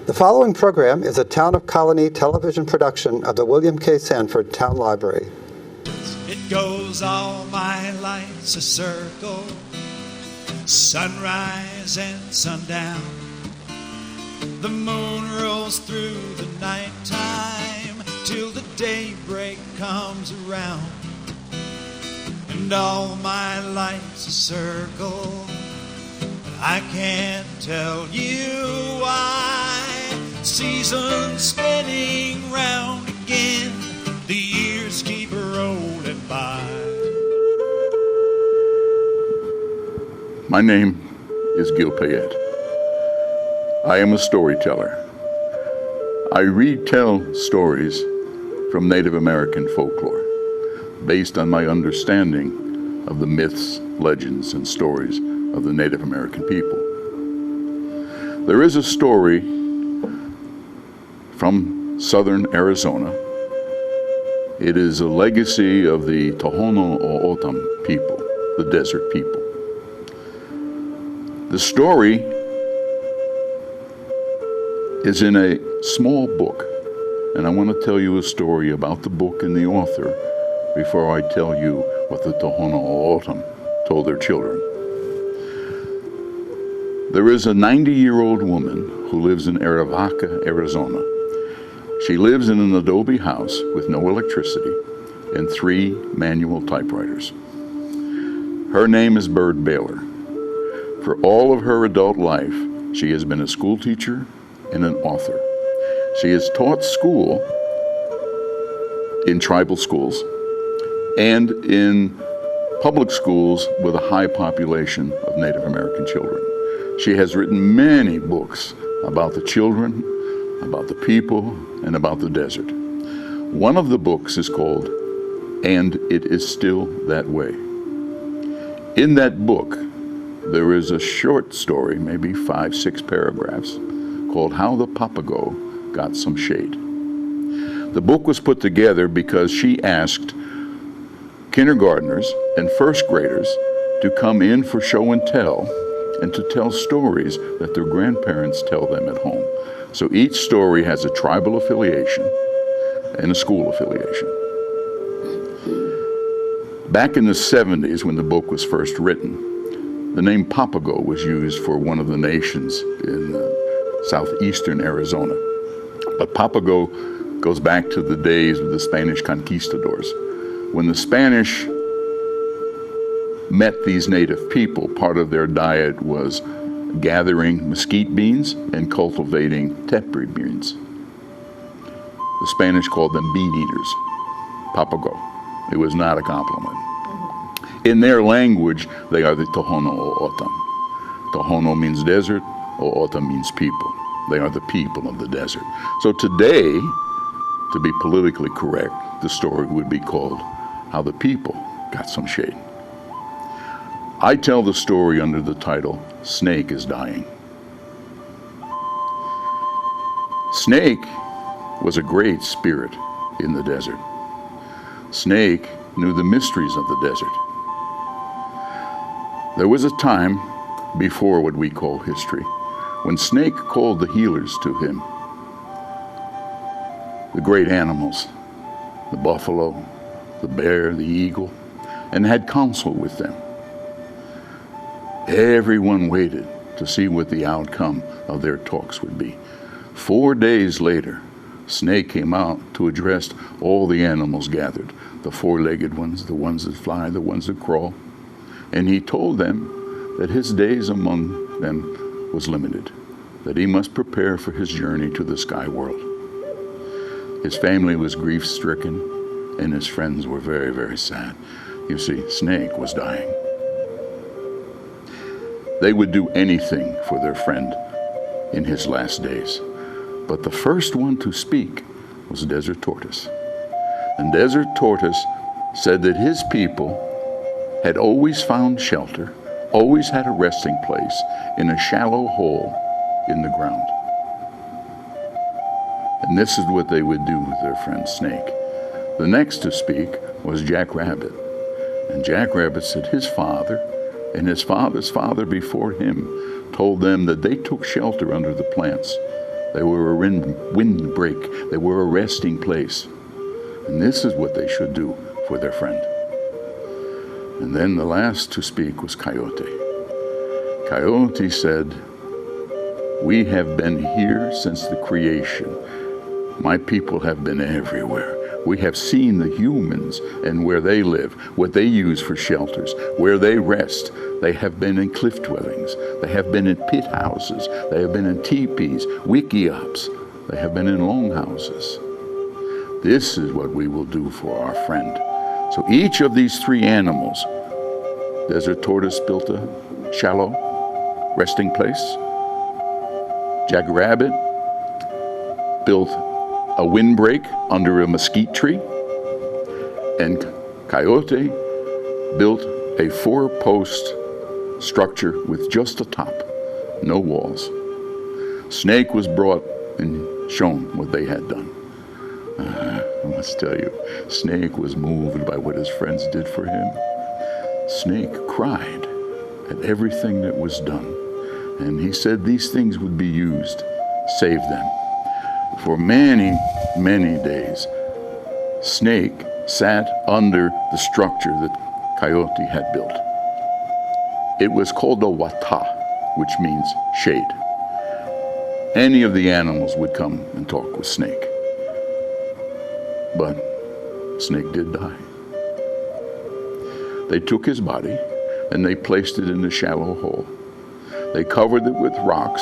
The following program is a Town of Colonie television production of the William K. Sanford Town Library. It goes all my life's a circle, sunrise and sundown. The moon rolls through the nighttime till the daybreak comes around. And all my life's a circle, but I can't tell you why. Seasons spinning round again, the years keep rolling by. My name is Gil Payette. I am a storyteller. I retell stories from Native American folklore based on my understanding of the myths, legends, and stories of the Native American people. There is a story from southern Arizona. It is a legacy of the Tohono O'odham people, the desert people. The story is in a small book, and I want to tell you a story about the book and the author before I tell you what the Tohono O'odham told their children. There is a 90-year-old woman who lives in Arivaca, Arizona. She lives in an adobe house with no electricity and 3 manual typewriters. Her name is Bird Baylor. For all of her adult life, she has been a school teacher and an author. She has taught school in tribal schools and in public schools with a high population of Native American children. She has written many books about the children, about the people, and about the desert. One of the books is called And It Is Still That Way. In that book, there is a short story, maybe 5-6 paragraphs, called How the Papago Got Some Shade. The book was put together because she asked kindergartners and first graders to come in for show and tell and to tell stories that their grandparents tell them at home. So each story has a tribal affiliation and a school affiliation. Back in the 70s, when the book was first written, the name Papago was used for one of the nations in southeastern Arizona. But Papago goes back to the days of the Spanish conquistadors. When the Spanish met these native people, part of their diet was gathering mesquite beans and cultivating tepary beans. The Spanish called them bean eaters, Papago. It was not a compliment. In their language, they are the Tohono O'odham. Tohono means desert, O'odham means people. They are the people of the desert. So today, to be politically correct, the story would be called How the People Got Some Shade. I tell the story under the title, Snake is Dying. Snake was a great spirit in the desert. Snake knew the mysteries of the desert. There was a time before what we call history, when Snake called the healers to him. The great animals, the buffalo, the bear, the eagle, and had counsel with them. Everyone waited to see what the outcome of their talks would be. 4 days later, Snake came out to address all the animals gathered, the 4-legged ones, the ones that fly, the ones that crawl. And he told them that his days among them was limited, that he must prepare for his journey to the sky world. His family was grief-stricken, and his friends were very, very sad. You see, Snake was dying. They would do anything for their friend in his last days. But the first one to speak was Desert Tortoise. And Desert Tortoise said that his people had always found shelter, always had a resting place in a shallow hole in the ground. And this is what they would do with their friend Snake. The next to speak was Jack Rabbit. And Jack Rabbit said his father and his father's father before him told them that they took shelter under the plants They were a windbreak. They were a resting place. And this is what they should do for their friend. And then the last to speak was Coyote. Coyote said, "We have been here since the creation. My people have been everywhere. We have seen the humans and where they live, what they use for shelters, where they rest. They have been in cliff dwellings. They have been in pit houses. They have been in teepees, wickiups. They have been in longhouses. This is what we will do for our friend." So each of these three animals, desert tortoise built a shallow resting place. Jackrabbit built a windbreak under a mesquite tree, and Coyote built a 4-post structure with just a top, no walls. Snake was brought and shown what they had done. I must tell you, Snake was moved by what his friends did for him. Snake cried at everything that was done, and he said these things would be used, save them. For many, many days, Snake sat under the structure that Coyote had built. It was called a wata, which means shade. Any of the animals would come and talk with Snake. But Snake did die. They took his body and they placed it in a shallow hole. They covered it with rocks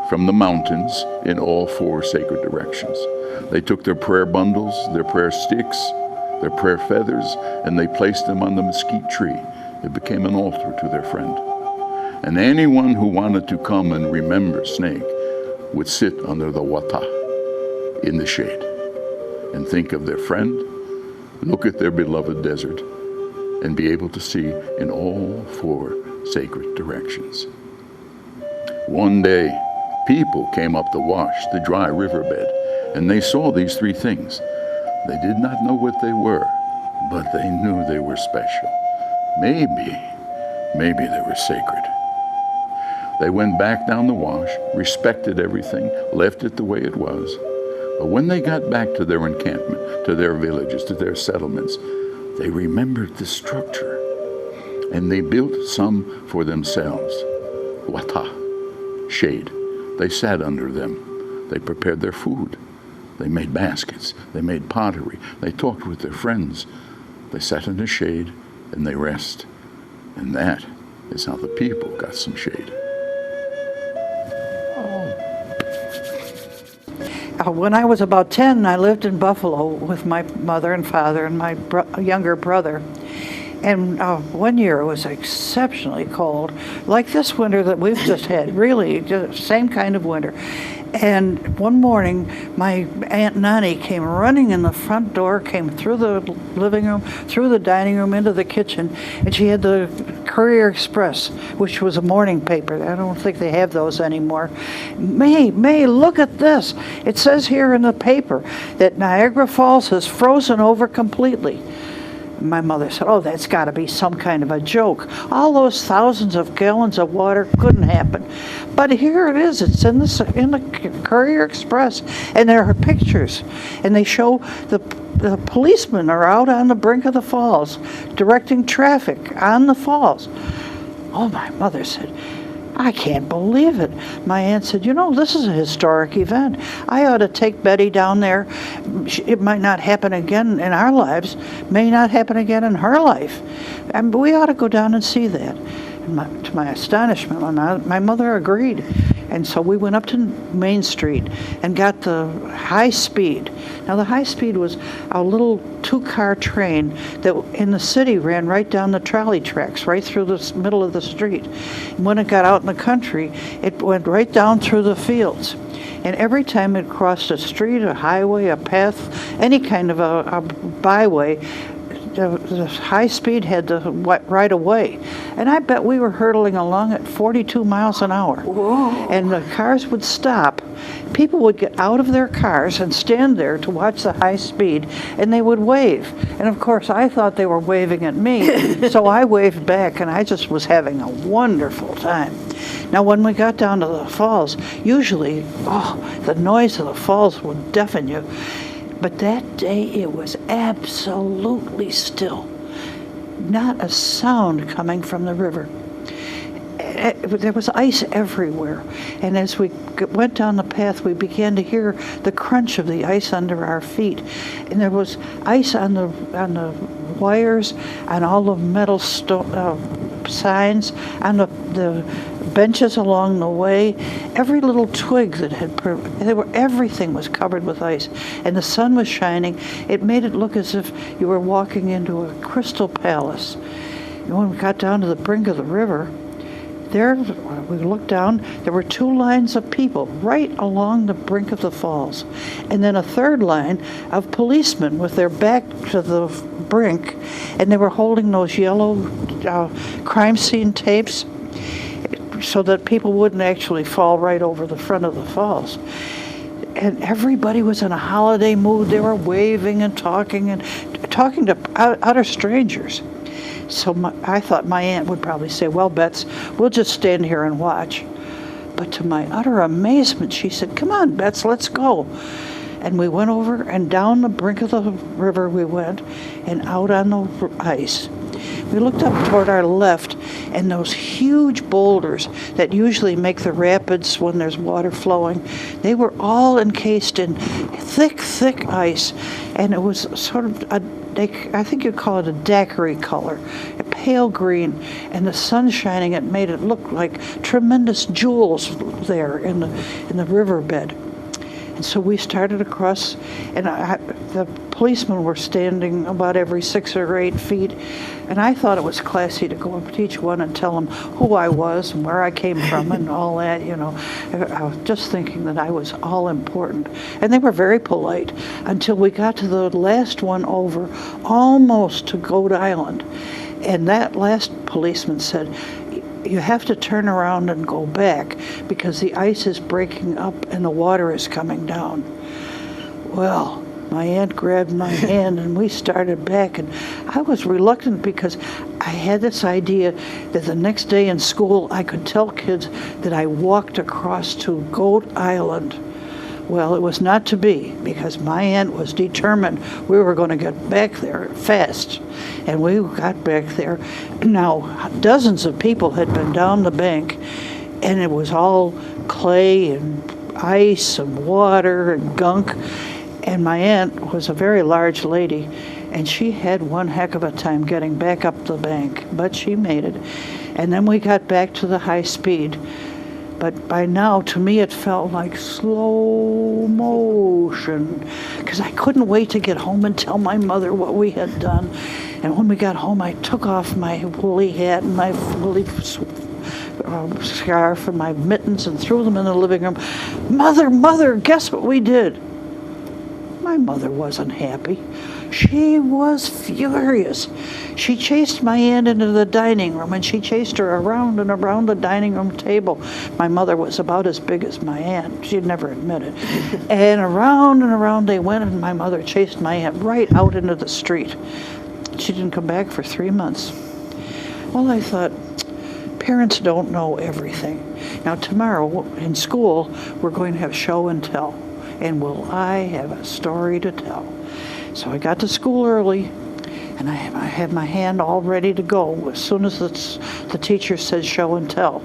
from the mountains in all 4 sacred directions. They took their prayer bundles, their prayer sticks, their prayer feathers, and they placed them on the mesquite tree. It became an altar to their friend. And anyone who wanted to come and remember Snake would sit under the wata in the shade and think of their friend, look at their beloved desert, and be able to see in all 4 sacred directions. One day, people came up to wash the dry riverbed, and they saw these 3 things. They did not know what they were, but they knew they were special. Maybe they were sacred. They went back down the wash, respected everything, left it the way it was. But when they got back to their encampment, to their villages, to their settlements, they remembered the structure, and they built some for themselves. Wata, shade. They sat under them. They prepared their food. They made baskets. They made pottery. They talked with their friends. They sat in the shade and they rest. And that is how the people got some shade. When I was about 10, I lived in Buffalo with my mother and father and my younger brother. And one year it was exceptionally cold, like this winter that we've just had, really, just same kind of winter. And one morning, my Aunt Nani came running in the front door, came through the living room, through the dining room, into the kitchen, and she had the Courier Express, which was a morning paper. I don't think they have those anymore. May, look at this. It says here in the paper that Niagara Falls has frozen over completely. My mother said, "Oh, that's got to be some kind of a joke. All those thousands of gallons of water couldn't happen." But here it is. It's in the Courier Express, and there are pictures, and they show the policemen are out on the brink of the falls, directing traffic on the falls. Oh, my mother said, "I can't believe it." My aunt said, "This is a historic event. I ought to take Betty down there. It might not happen again in our lives, may not happen again in her life. And we ought to go down and see that." And to my astonishment, my mother agreed. And so we went up to Main Street and got the high speed. Now the high speed was a little 2-car train that in the city ran right down the trolley tracks, right through the middle of the street. And when it got out in the country, it went right down through the fields. And every time it crossed a street, a highway, a path, any kind of a byway, the high speed had the right of way. And I bet we were hurtling along at 42 miles an hour. Whoa. And the cars would stop. People would get out of their cars and stand there to watch the high speed, and they would wave. And of course, I thought they were waving at me, so I waved back, and I just was having a wonderful time. Now, when we got down to the falls, usually, the noise of the falls would deafen you. But that day, it was absolutely still. Not a sound coming from the river. There was ice everywhere. And as we went down the path, we began to hear the crunch of the ice under our feet. And there was ice on the wires, on all the metal signs, on the benches along the way. Every little twig that everything was covered with ice. And the sun was shining. It made it look as if you were walking into a crystal palace. And when we got down to the brink of the river, there, we looked down, there were 2 lines of people right along the brink of the falls. And then a third line of policemen with their back to the brink, and they were holding those yellow crime scene tapes so that people wouldn't actually fall right over the front of the falls. And everybody was in a holiday mood. They were waving and talking to utter strangers. So I thought my aunt would probably say, well, Bets, we'll just stand here and watch. But to my utter amazement, she said, come on, Bets, let's go. And we went over, and down the brink of the river we went, and out on the ice. We looked up toward our left, and those huge boulders that usually make the rapids when there's water flowing, they were all encased in thick, thick ice. And it was sort of I think you'd call it a daiquiri color, a pale green, and the sun shining, it made it look like tremendous jewels there in the riverbed. And so we started across, and the policemen were standing about every 6 or 8 feet, and I thought it was classy to go up to each one and tell them who I was and where I came from and all that, I was just thinking that I was all important. And they were very polite until we got to the last one over, almost to Goat Island. And that last policeman said, you have to turn around and go back because the ice is breaking up and the water is coming down. Well, my aunt grabbed my hand and we started back, and I was reluctant because I had this idea that the next day in school I could tell kids that I walked across to Goat Island. Well, it was not to be, because my aunt was determined we were going to get back there fast. And we got back there. Now, dozens of people had been down the bank, and it was all clay and ice and water and gunk. And my aunt was a very large lady, and she had one heck of a time getting back up the bank, but she made it. And then we got back to the high speed. But by now, to me, it felt like slow motion, because I couldn't wait to get home and tell my mother what we had done. And when we got home, I took off my woolly hat and my woolly scarf and my mittens and threw them in the living room. Mother, guess what we did? My mother wasn't happy. She was furious. She chased my aunt into the dining room, and she chased her around and around the dining room table. My mother was about as big as my aunt. She'd never admit it. And around they went, and my mother chased my aunt right out into the street. She didn't come back for 3 months. Well, I thought, parents don't know everything. Now, tomorrow in school, we're going to have show and tell. And will I have a story to tell? So I got to school early, and I had my hand all ready to go as soon as the teacher said show and tell.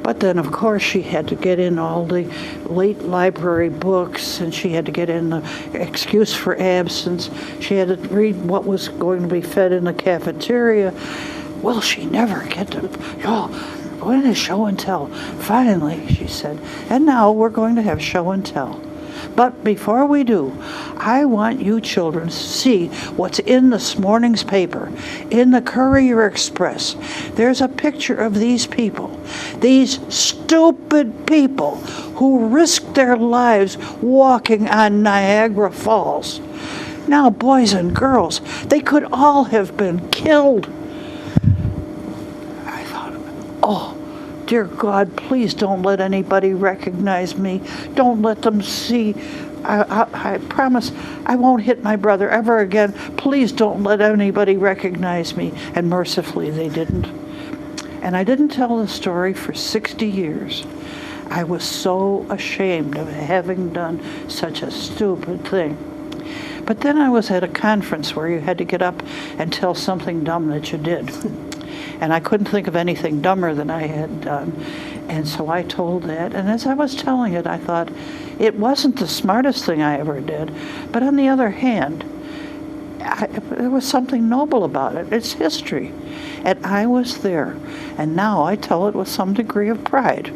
But then, of course, she had to get in all the late library books, and she had to get in the excuse for absence. She had to read what was going to be fed in the cafeteria. Will she never get to, going to show and tell? Finally, she said, and now we're going to have show and tell. But before we do, I want you children to see what's in this morning's paper. In the Courier Express, there's a picture of these people, these stupid people who risked their lives walking on Niagara Falls. Now, boys and girls, they could all have been killed. I thought, oh, dear God, please don't let anybody recognize me. Don't let them see. I promise I won't hit my brother ever again. Please don't let anybody recognize me. And mercifully, they didn't. And I didn't tell the story for 60 years. I was so ashamed of having done such a stupid thing. But then I was at a conference where you had to get up and tell something dumb that you did. And I couldn't think of anything dumber than I had done. And so I told that. And as I was telling it, I thought, it wasn't the smartest thing I ever did. But on the other hand, there was something noble about it. It's history. And I was there. And now I tell it with some degree of pride.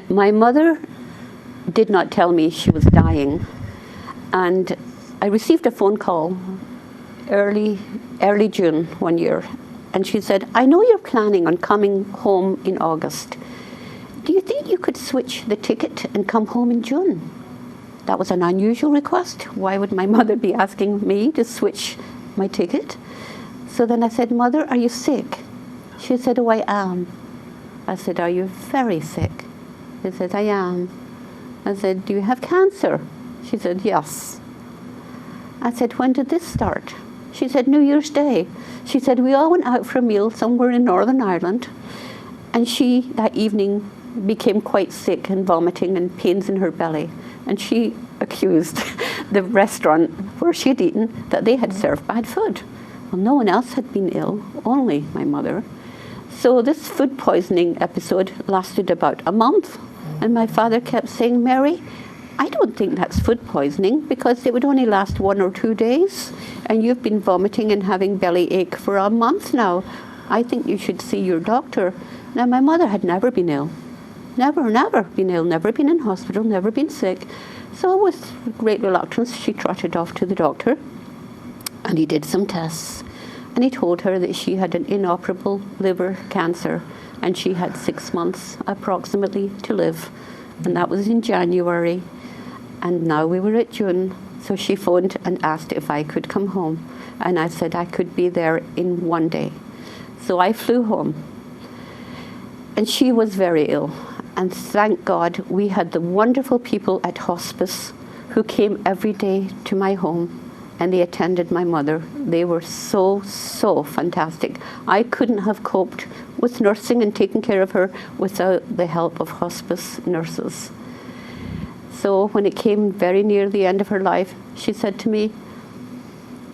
My mother did not tell me she was dying. And I received a phone call early June one year. And she said, I know you're planning on coming home in August. Do you think you could switch the ticket and come home in June? That was an unusual request. Why would my mother be asking me to switch my ticket? So then I said, Mother, are you sick? She said, oh, I am. I said, are you very sick? She said, I am. I said, do you have cancer? She said, yes. I said, when did this start? She said, New Year's Day. She said, we all went out for a meal somewhere in Northern Ireland. And she, that evening, became quite sick and vomiting and pains in her belly. And she accused the restaurant where she had eaten that they had served bad food. Well, no one else had been ill, only my mother. So this food poisoning episode lasted about a month. And my father kept saying, Mary, I don't think that's food poisoning because it would only last 1 or 2 days. And you've been vomiting and having belly ache for a month now. I think you should see your doctor. Now, my mother had never been ill. Never been ill, never been in hospital, never been sick. So with great reluctance, she trotted off to the doctor. And he did some tests. And he told her that she had an inoperable liver cancer. And she had 6 months approximately to live. And that was in January. And now we were at June. So she phoned and asked if I could come home. And I said I could be there in 1 day. So I flew home. And she was very ill. And thank God we had the wonderful people at hospice who came every day to my home. And they attended my mother. They were so fantastic. I couldn't have coped with nursing and taking care of her without the help of hospice nurses. So when it came very near the end of her life, she said to me,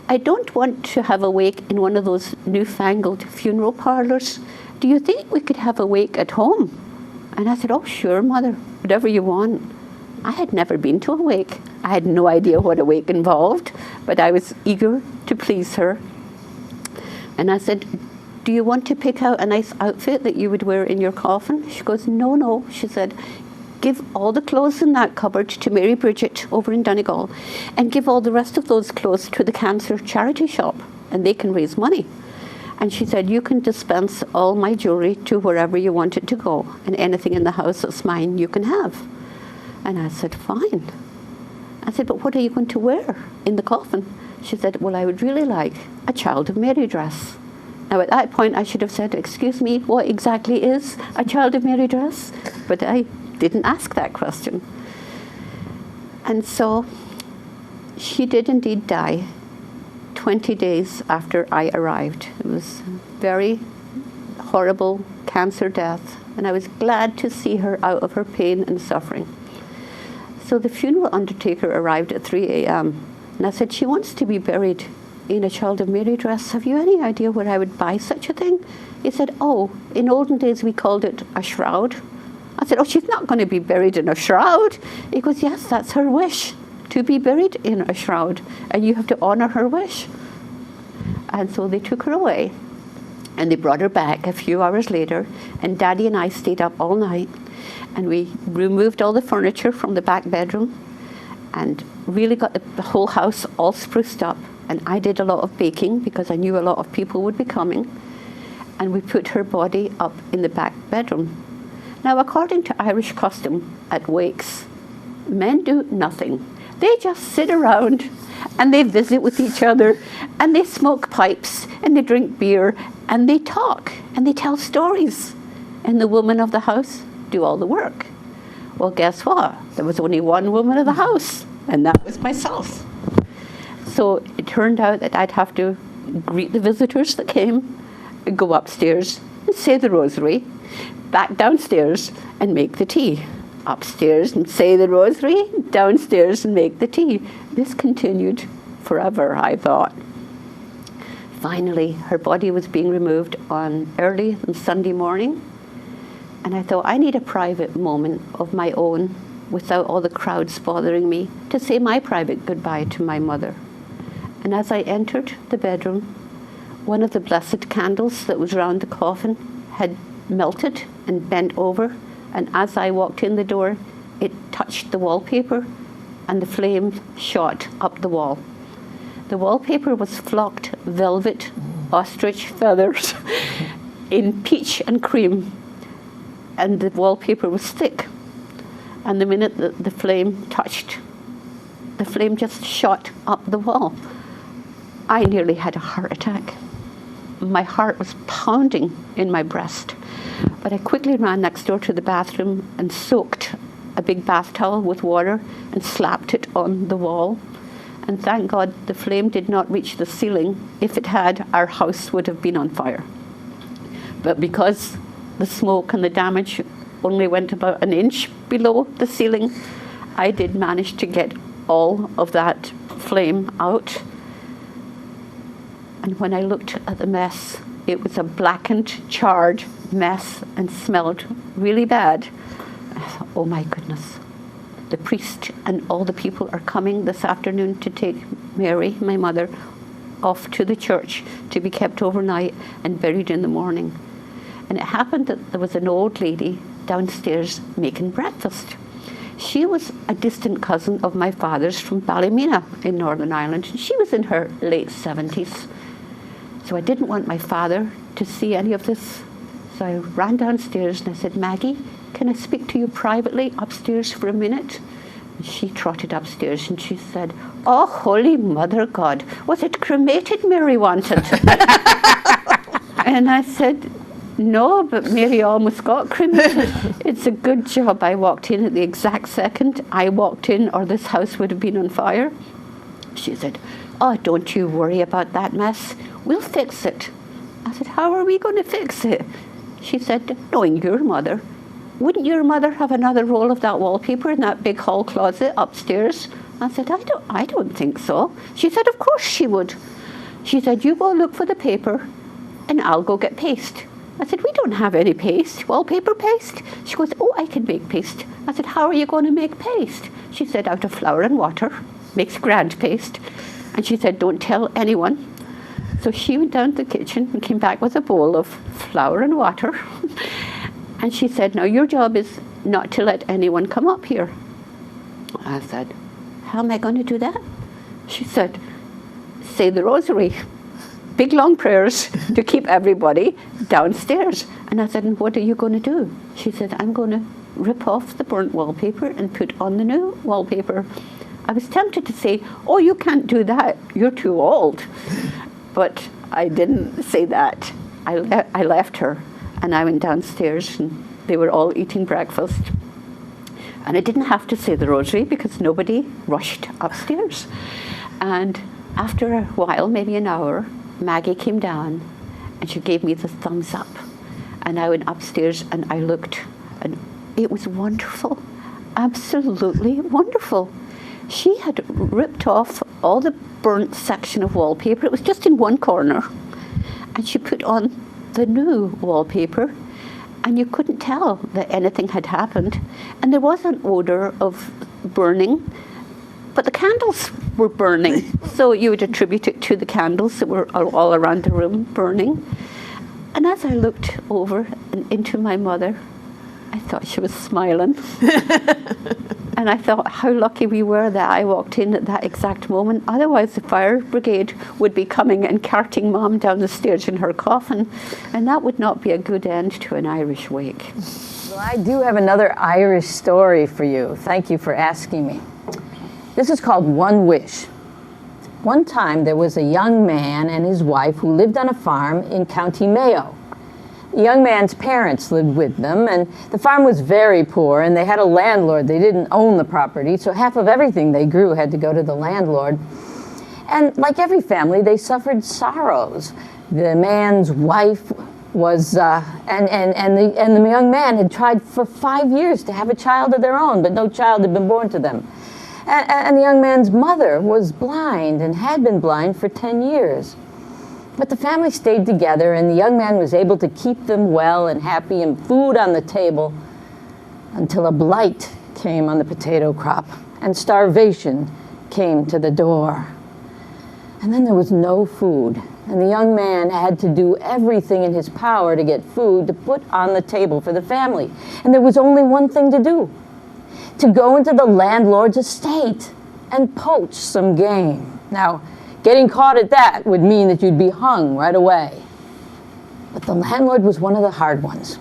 I don't want to have a wake in one of those newfangled funeral parlors. Do you think we could have a wake at home? And I said, oh, sure, Mother, whatever you want. I had never been to a wake. I had no idea what a wake involved, but I was eager to please her. And I said, do you want to pick out a nice outfit that you would wear in your coffin? She goes, no. She said, give all the clothes in that cupboard to Mary Bridget over in Donegal, and give all the rest of those clothes to the cancer charity shop, and they can raise money. And she said, you can dispense all my jewelry to wherever you want it to go, and anything in the house that's mine you can have. And I said, fine. I said, but what are you going to wear in the coffin? She said, well, I would really like a Child of Mary dress. Now, at that point, I should have said, excuse me, what exactly is a Child of Mary dress? But I didn't ask that question. And so she did indeed die 20 days after I arrived. It was very horrible cancer death, and I was glad to see her out of her pain and suffering. So the funeral undertaker arrived at 3 a.m. and I said, she wants to be buried in a Child of Mary dress. Have you any idea where I would buy such a thing? He said, oh, in olden days we called it a shroud. I said, oh, she's not going to be buried in a shroud. He goes, yes, that's her wish, to be buried in a shroud, and you have to honor her wish. And so they took her away, and they brought her back a few hours later, and Daddy and I stayed up all night, and we removed all the furniture from the back bedroom, and really got the whole house all spruced up. And I did a lot of baking because I knew a lot of people would be coming, and we put her body up in the back bedroom. Now, according to Irish custom at wakes, men do nothing. They just sit around and they visit with each other, and they smoke pipes, and they drink beer, and they talk, and they tell stories. And the women of the house do all the work. Well, guess what? There was only one woman of the house, and that was myself. So it turned out that I'd have to greet the visitors that came, go upstairs and say the rosary, back downstairs and make the tea. Upstairs and say the rosary, downstairs and make the tea. This continued forever, I thought. Finally, her body was being removed on early on Sunday morning, and I thought, I need a private moment of my own without all the crowds bothering me to say my private goodbye to my mother. And as I entered the bedroom, one of the blessed candles that was round the coffin had melted and bent over, and as I walked in the door, it touched the wallpaper and the flame shot up the wall. The wallpaper was flocked velvet ostrich feathers in peach and cream, and the wallpaper was thick. And the minute that the flame touched, the flame just shot up the wall. I nearly had a heart attack. My heart was pounding in my breast. But I quickly ran next door to the bathroom and soaked a big bath towel with water and slapped it on the wall. And thank God the flame did not reach the ceiling. If it had, our house would have been on fire. But because the smoke and the damage only went about an inch below the ceiling, I did manage to get all of that flame out. And when I looked at the mess, it was a blackened, charred mess and smelled really bad. I thought, oh my goodness. The priest and all the people are coming this afternoon to take Mary, my mother, off to the church to be kept overnight and buried in the morning. And it happened that there was an old lady downstairs making breakfast. She was a distant cousin of my father's from Ballymena in Northern Ireland. She was in her late 70s. So I didn't want my father to see any of this. So I ran downstairs and I said, Maggie, can I speak to you privately upstairs for a minute? And she trotted upstairs and she said, oh, Holy Mother God, was it cremated Mary wanted? And I said, no, but Mary almost got cremated. It's a good job I walked in at the exact second I walked in, or this house would have been on fire. She said, oh, don't you worry about that mess. We'll fix it. I said, how are we going to fix it? She said, knowing your mother, wouldn't your mother have another roll of that wallpaper in that big hall closet upstairs? I said, I don't think so. She said, of course she would. She said, you go look for the paper and I'll go get paste. I said, we don't have any paste, wallpaper paste. She goes, oh, I can make paste. I said, how are you going to make paste? She said, out of flour and water, makes grand paste. And she said, don't tell anyone. So she went down to the kitchen and came back with a bowl of flour and water. And she said, now your job is not to let anyone come up here. I said, how am I going to do that? She said, say the rosary. Big long prayers to keep everybody downstairs. And I said, and what are you going to do? She said, I'm going to rip off the burnt wallpaper and put on the new wallpaper. I was tempted to say, oh, you can't do that. You're too old. But I didn't say that. I left her and I went downstairs and they were all eating breakfast. And I didn't have to say the rosary because nobody rushed upstairs. And after a while, maybe an hour, Maggie came down and she gave me the thumbs up. And I went upstairs and I looked and it was wonderful, absolutely wonderful. She had ripped off all the burnt section of wallpaper. It was just in one corner. And she put on the new wallpaper and you couldn't tell that anything had happened. And there was an odor of burning, but the candles were burning. So you would attribute it to the candles that were all around the room burning. And as I looked over and into my mother, I thought she was smiling. And I thought how lucky we were that I walked in at that exact moment. Otherwise, the fire brigade would be coming and carting Mom down the stairs in her coffin. And that would not be a good end to an Irish wake. Well, I do have another Irish story for you. Thank you for asking me. This is called One Wish. One time there was a young man and his wife who lived on a farm in County Mayo. The young man's parents lived with them, and the farm was very poor, and they had a landlord. They didn't own the property, so half of everything they grew had to go to the landlord. And like every family, they suffered sorrows. The man's wife was, and the young man had tried for 5 years to have a child of their own, but no child had been born to them. And the young man's mother was blind and had been blind for 10 years. But the family stayed together, and the young man was able to keep them well and happy and food on the table until a blight came on the potato crop and starvation came to the door. And then there was no food, and the young man had to do everything in his power to get food to put on the table for the family. And there was only one thing to do: to go into the landlord's estate and poach some game. Now, getting caught at that would mean that you'd be hung right away. But the landlord was one of the hard ones,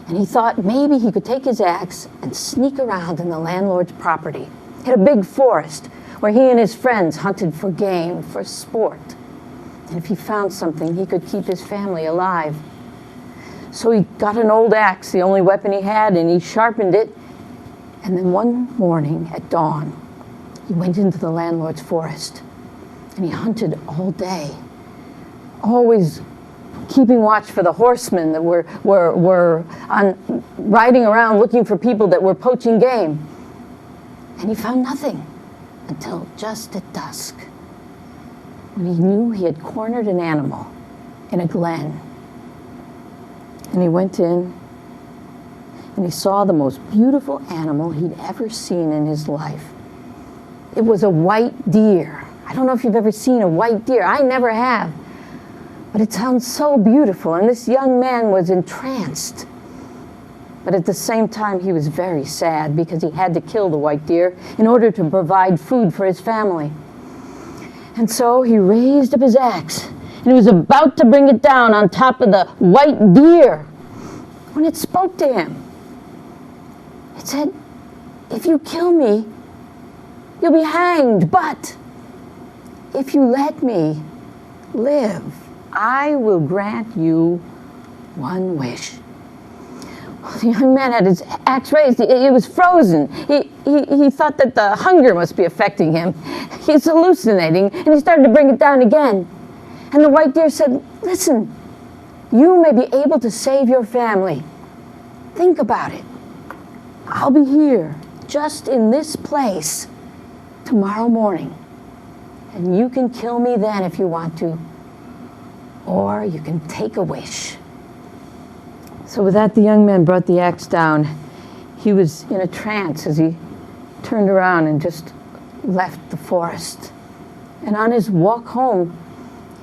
and he thought maybe he could take his axe and sneak around in the landlord's property. He had a big forest where he and his friends hunted for game, for sport. And if he found something, he could keep his family alive. So he got an old axe, the only weapon he had, and he sharpened it. And then one morning at dawn, he went into the landlord's forest. And he hunted all day, always keeping watch for the horsemen that were riding around looking for people that were poaching game. And he found nothing until just at dusk, when he knew he had cornered an animal in a glen. And he went in, and he saw the most beautiful animal he'd ever seen in his life. It was a white deer. I don't know if you've ever seen a white deer. I never have. But it sounds so beautiful, and this young man was entranced. But at the same time, he was very sad because he had to kill the white deer in order to provide food for his family. And so he raised up his axe, and he was about to bring it down on top of the white deer when it spoke to him. It said, "If you kill me, you'll be hanged, but if you let me live, I will grant you one wish." The young man had his axe raised. It was frozen. He thought that the hunger must be affecting him. He's hallucinating, and he started to bring it down again. And the white deer said, "Listen, you may be able to save your family. Think about it. I'll be here, just in this place, tomorrow morning. And you can kill me then if you want to, or you can take a wish." So with that, the young man brought the axe down. He was in a trance as he turned around and just left the forest. And on his walk home,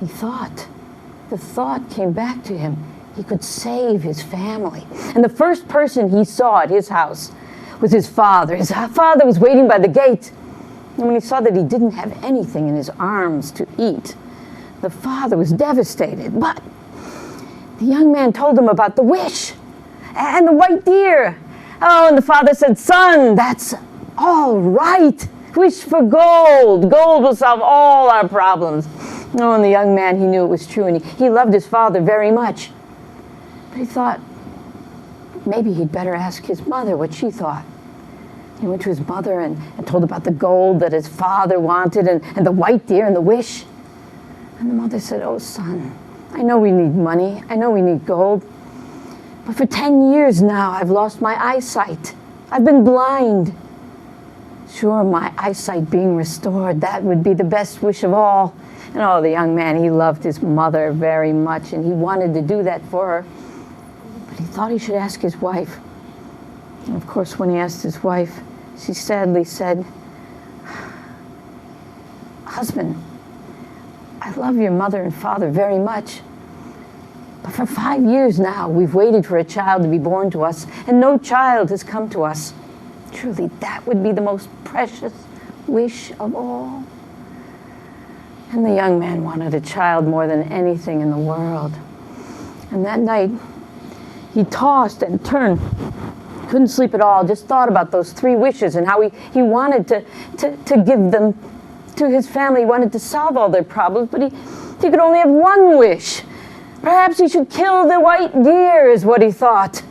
the thought came back to him. He could save his family. And the first person he saw at his house was his father. His father was waiting by the gate. And when he saw that he didn't have anything in his arms to eat, the father was devastated. But the young man told him about the wish and the white deer. Oh, and the father said, "Son, that's all right. Wish for gold. Gold will solve all our problems." Oh, and the young man, he knew it was true, and he loved his father very much. But he thought, maybe he'd better ask his mother what she thought. He went to his mother and told about the gold that his father wanted and the white deer and the wish. And the mother said, "Oh, son, I know we need money. I know we need gold. But for 10 years now, I've lost my eyesight. I've been blind. Sure, my eyesight being restored, that would be the best wish of all." And oh, the young man, he loved his mother very much, and he wanted to do that for her. But he thought he should ask his wife. And of course, when he asked his wife, she sadly said, "Husband, I love your mother and father very much. But for 5 years now, we've waited for a child to be born to us, and no child has come to us. Truly, that would be the most precious wish of all." And the young man wanted a child more than anything in the world. And that night, he tossed and turned. Couldn't sleep at all, just thought about those 3 wishes and how he wanted to give them to his family. He wanted to solve all their problems, but he could only have one wish. Perhaps he should kill the white deer, is what he thought.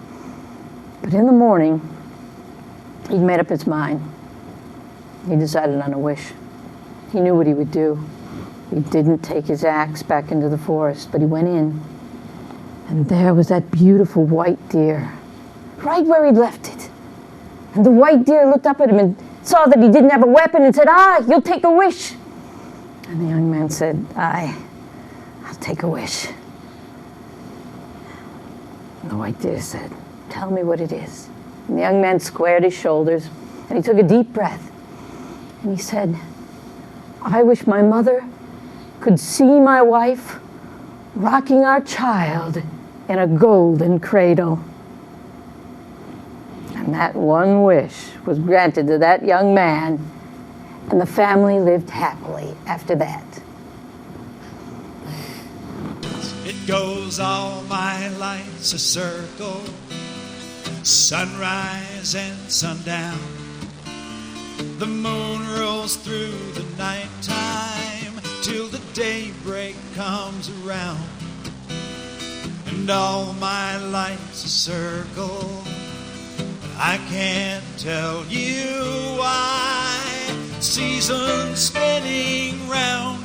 But in the morning, he'd made up his mind. He decided on a wish. He knew what he would do. He didn't take his axe back into the forest, but he went in. And there was that beautiful white deer, right where he'd left it. And the white deer looked up at him and saw that he didn't have a weapon and said, you'll take a wish. And the young man said, I'll take a wish. And the white deer said, tell me what it is. And the young man squared his shoulders, and he took a deep breath. And he said, I wish my mother could see my wife rocking our child in a golden cradle. And that one wish was granted to that young man, and the family lived happily after that. It goes all my life's a circle, sunrise and sundown. The moon rolls through the nighttime till the daybreak comes around. And all my life's a circle, but I can't tell you why. Seasons spinning round